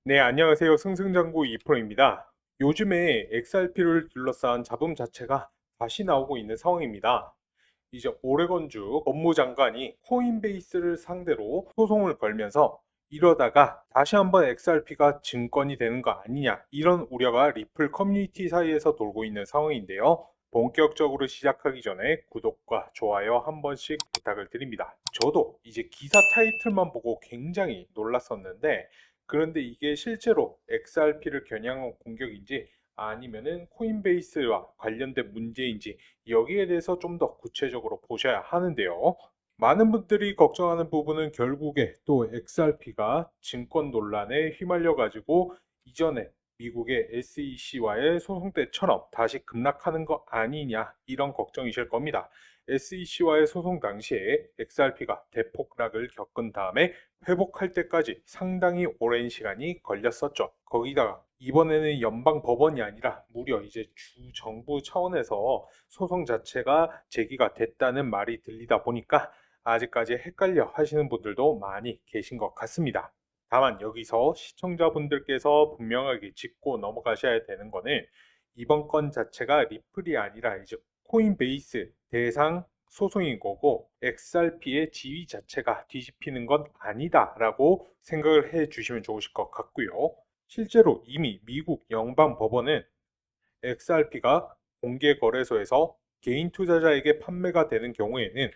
네, 안녕하세요. 승승장구 이프로입니다. 요즘에 XRP를 둘러싼 잡음 자체가 다시 나오고 있는 상황입니다. 이제 오레곤주 법무장관이 코인베이스를 상대로 소송을 걸면서 이러다가 다시 한번 XRP가 증권이 되는 거 아니냐, 이런 우려가 리플 커뮤니티 사이에서 돌고 있는 상황인데요. 본격적으로 시작하기 전에 구독과 좋아요 한 번씩 부탁을 드립니다. 저도 이제 기사 타이틀만 보고 굉장히 놀랐었는데, 그런데 이게 실제로 XRP를 겨냥한 공격인지 아니면은 코인베이스와 관련된 문제인지 여기에 대해서 좀 더 구체적으로 보셔야 하는데요. 많은 분들이 걱정하는 부분은 결국에 또 XRP가 증권 논란에 휘말려 가지고 이전에 미국의 SEC와의 소송 때처럼 다시 급락하는 거 아니냐, 이런 걱정이실 겁니다. SEC와의 소송 당시에 XRP가 대폭락을 겪은 다음에 회복할 때까지 상당히 오랜 시간이 걸렸었죠. 거기다가 이번에는 연방 법원이 아니라 무려 이제 주 정부 차원에서 소송 자체가 제기가 됐다는 말이 들리다 보니까 아직까지 헷갈려 하시는 분들도 많이 계신 것 같습니다. 다만 여기서 시청자분들께서 분명하게 짚고 넘어가셔야 되는 거는, 이번 건 자체가 리플이 아니라 이제 코인베이스 대상 소송인 거고 XRP의 지위 자체가 뒤집히는 건 아니다라고 생각을 해 주시면 좋으실 것 같고요. 실제로 이미 미국 연방법원은 XRP가 공개 거래소에서 개인 투자자에게 판매가 되는 경우에는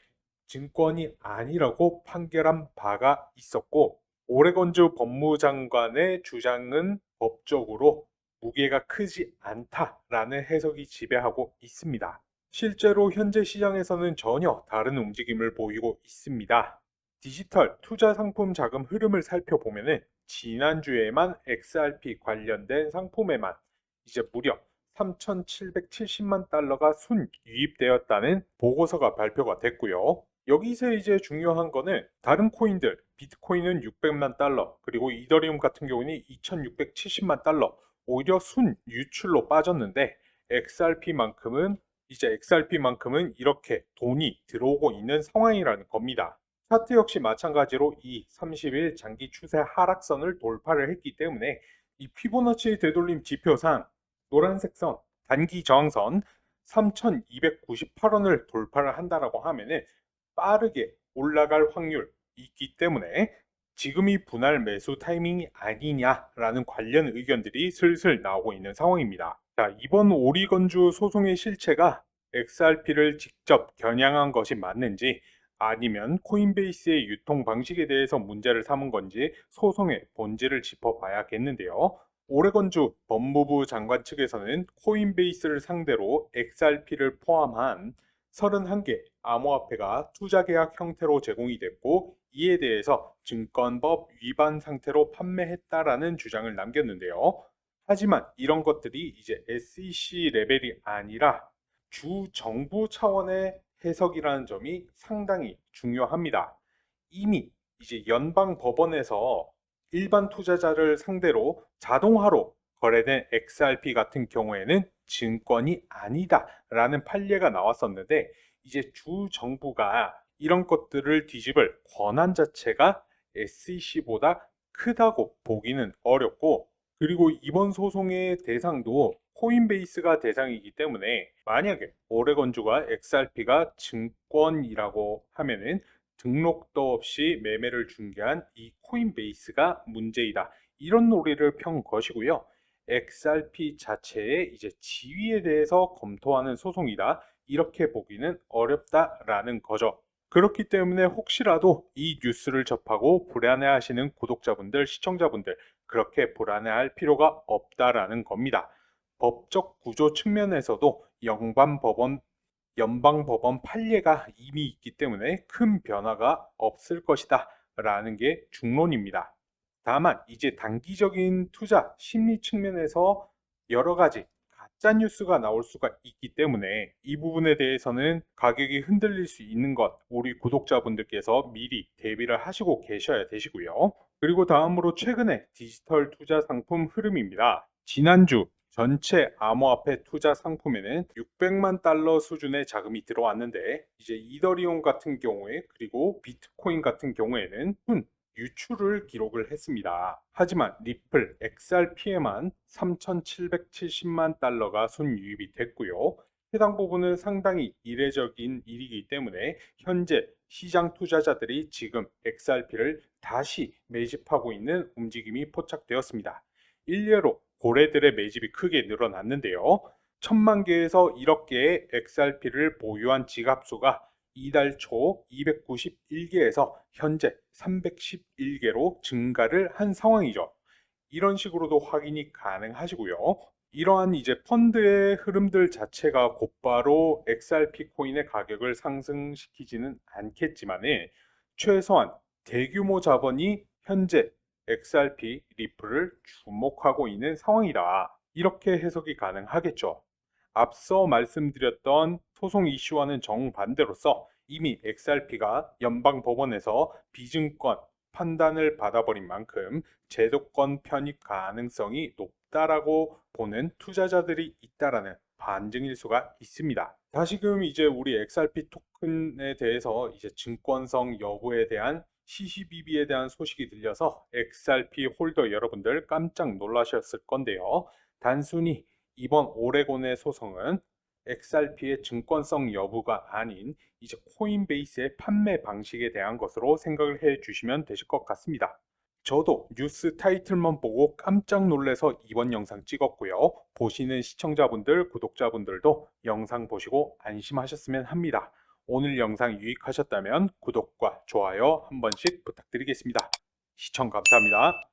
증권이 아니라고 판결한 바가 있었고, 오레곤주 법무장관의 주장은 법적으로 무게가 크지 않다라는 해석이 지배하고 있습니다. 실제로 현재 시장에서는 전혀 다른 움직임을 보이고 있습니다. 디지털 투자 상품 자금 흐름을 살펴보면 지난주에만 XRP 관련된 상품에만 이제 무려 3,770만 달러가 순유입되었다는 보고서가 발표가 됐고요. 여기서 이제 중요한 거는 다른 코인들, 비트코인은 600만 달러, 그리고 이더리움 같은 경우는 2,670만 달러, 오히려 순유출로 빠졌는데 XRP만큼은 이렇게 돈이 들어오고 있는 상황이라는 겁니다. 차트 역시 마찬가지로 이 30일 장기 추세 하락선을 돌파를 했기 때문에 이 피보나치 되돌림 지표상 노란색 선, 단기 저항선 3,298원을 돌파를 한다라고 하면은 빠르게 올라갈 확률이 있기 때문에 지금이 분할 매수 타이밍이 아니냐라는 관련 의견들이 슬슬 나오고 있는 상황입니다. 자, 이번 오리건주 소송의 실체가 XRP를 직접 겨냥한 것이 맞는지, 아니면 코인베이스의 유통 방식에 대해서 문제를 삼은 건지 소송의 본질을 짚어봐야겠는데요. 오레곤주 법무부 장관 측에서는 코인베이스를 상대로 XRP를 포함한 31개 암호화폐가 투자계약 형태로 제공이 됐고, 이에 대해서 증권법 위반 상태로 판매했다라는 주장을 남겼는데요. 하지만 이런 것들이 이제 SEC 레벨이 아니라 주 정부 차원의 해석이라는 점이 상당히 중요합니다. 이미 이제 연방 법원에서 일반 투자자를 상대로 자동화로 거래된 XRP 같은 경우에는 증권이 아니다라는 판례가 나왔었는데, 이제 주 정부가 이런 것들을 뒤집을 권한 자체가 SEC보다 크다고 보기는 어렵고, 그리고 이번 소송의 대상도 코인베이스가 대상이기 때문에 만약에 오레곤주가 XRP가 증권이라고 하면은 등록도 없이 매매를 중개한 이 코인베이스가 문제이다, 이런 논리를 편 것이고요. XRP 자체의 이제 지위에 대해서 검토하는 소송이다, 이렇게 보기는 어렵다라는 거죠. 그렇기 때문에 혹시라도 이 뉴스를 접하고 불안해하시는 구독자분들, 시청자분들, 그렇게 불안해할 필요가 없다라는 겁니다. 법적 구조 측면에서도 연방법원 판례가 이미 있기 때문에 큰 변화가 없을 것이다 라는 게 중론입니다. 다만 이제 단기적인 투자 심리 측면에서 여러 가지 가짜 뉴스가 나올 수가 있기 때문에 이 부분에 대해서는 가격이 흔들릴 수 있는 것, 우리 구독자분들께서 미리 대비를 하시고 계셔야 되시고요. 그리고 다음으로 최근에 디지털 투자 상품 흐름입니다. 지난주 전체 암호화폐 투자 상품에는 600만 달러 수준의 자금이 들어왔는데, 이제 이더리움 같은 경우에, 그리고 비트코인 같은 경우에는 순 유출을 기록을 했습니다. 하지만 리플 XRP에만 3,770만 달러가 순유입이 됐고요. 해당 부분은 상당히 이례적인 일이기 때문에 현재 시장 투자자들이 지금 XRP를 다시 매집하고 있는 움직임이 포착되었습니다. 일례로 고래들의 매집이 크게 늘어났는데요. 1000만 개에서 1억 개의 XRP를 보유한 지갑수가 이달 초 291개에서 현재 311개로 증가를 한 상황이죠. 이런 식으로도 확인이 가능하시고요. 이러한 이제 펀드의 흐름들 자체가 곧바로 XRP 코인의 가격을 상승시키지는 않겠지만은 최소한 대규모 자본이 현재 XRP 리플을 주목하고 있는 상황이다. 이렇게 해석이 가능하겠죠. 앞서 말씀드렸던 소송 이슈와는 정반대로서 이미 XRP가 연방법원에서 비증권 판단을 받아버린 만큼 제도권 편입 가능성이 높다라고 보는 투자자들이 있다라는 반증일 수가 있습니다. 다시금 이제 우리 XRP 토큰에 대해서 이제 증권성 여부에 대한 CCBB에 대한 소식이 들려서 XRP 홀더 여러분들 깜짝 놀라셨을 건데요. 단순히 이번 오레곤의 소송은 XRP의 증권성 여부가 아닌 이제 코인베이스의 판매 방식에 대한 것으로 생각을 해 주시면 되실 것 같습니다. 저도 뉴스 타이틀만 보고 깜짝 놀라서 이번 영상 찍었고요. 보시는 시청자분들, 구독자분들도 영상 보시고 안심하셨으면 합니다. 오늘 영상 유익하셨다면 구독과 좋아요 한 번씩 부탁드리겠습니다. 시청 감사합니다.